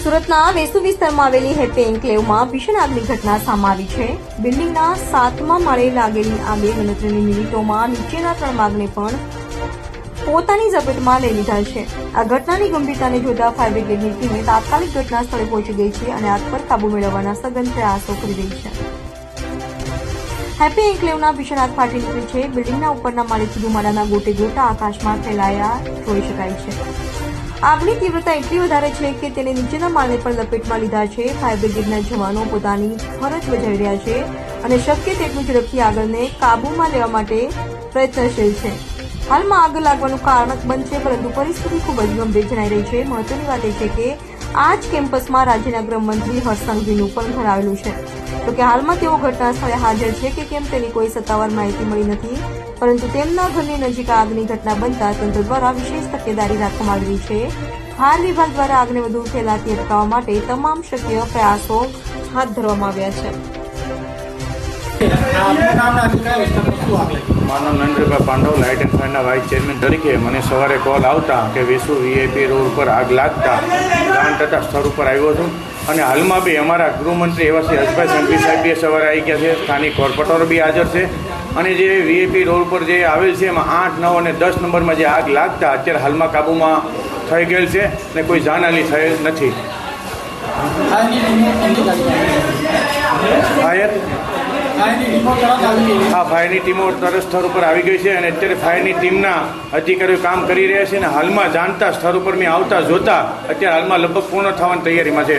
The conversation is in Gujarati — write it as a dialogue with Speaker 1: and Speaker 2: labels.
Speaker 1: સુરતના વેસુ વિસ્તારમાં આવેલી હેપી એન્કલેવમાં ભીષણ આગની ઘટના સામે આવી છે. બિલ્ડિંગના 7મા માળે લાગેલી આગે ગણતરીની મિનિટોમાં નીચેના 3 માળને પણ પોતાની ઝપેટમાં લઈ લીધા છે. આ ઘટનાની ગંભીરતાને જોતા ફાયર બ્રિગેડની ટીમે તાત્કાલિક ઘટના સ્થળે પહોંચી ગઈ છે અને આગ પર કાબુ મેળવવાના સઘન પ્રયાસો કરી રહી છે. હેપી એન્કલેવના ભીષણ આગ ફાટી નીકળી છે. બિલ્ડિંગના ઉપરના માળેથી ધુમાડાના ગોટે ગોટા આકાશમાં ફેલાયા જોઈ શકાય છે. આગની તીવ્રતા એટલી વધારે છે કે તેને નીચેના માળને પણ લપેટમાં લીધા છે. ફાયર બ્રિગેડના જવાનો પોતાની ફરજ બજાવી રહ્યા છે અને શક્ય તેટલું ઝડપથી આગને કાબૂમાં લેવા માટે પ્રયત્નશીલ છે. હાલમાં આગ લાગવાનું કારણ બંધ છે, પરંતુ પરિસ્થિતિ ખૂબ જ ગંભીર જણાઈ રહી છે. મહત્વની વાત એ છે કે આ જ કેમ્પસમાં રાજ્યના ગૃહમંત્રી હર્ષ સંઘવીનું પણ ઘર આવેલું છે. તો કે હાલમાં તેઓ ઘટના સ્થળે હાજર છે કે કેમ તેની કોઈ સત્તાવાર માહિતી મળી નથી, પરંતુ તેમના ઘરની નજીક આગની ઘટના બનતા તંત્ર દ્વારા વિશેષ તકેદારી રાખવામાં આવી રહી છે. ફાયર વિભાગ દ્વારા આગને વધુ ફેલાતી અટકાવવા માટે તમામ શક્ય પ્રયાસો હાથ ધરવામાં આવ્યા છે.
Speaker 2: મારું નામ નરેન્દ્રભાઈ પાંડવ, લાઇટ એન્ડ ફાયરના વાઇસ ચેરમેન તરીકે મને સવારે કોલ આવતા કે વેસુ વીઆઈપી રોડ ઉપર આગ લાગતા જાણ થતાં સ્થળ ઉપર આવ્યો છું. અને હાલમાં બી અમારા ગૃહમંત્રી એવા શ્રી હર્ષભાઈ સંઘવી સાહેબ બી સવારે આવી ગયા છે. સ્થાનિક કોર્પોરેટરો બી હાજર છે. અને જે વીઆઈપી રોડ પર જે આવેલ છે એમાં 8, 9 અને 10 નંબરમાં જે આગ લાગતા અત્યારે હાલમાં કાબૂમાં થઈ ગયેલ છે અને કોઈ જાનહાનિ થયેલ નથી. ફાયરની ટીમો તરત સ્થળ ઉપર આવી ગઈ છે અને અત્યારે ફાયરની ટીમના અધિકારીઓ કામ કરી રહ્યા છે અને હાલમાં જાણતા સ્થળ ઉપર મેં આવતા જોતા અત્યારે હાલમાં લગભગ પૂર્ણ થવાની તૈયારીમાં છે.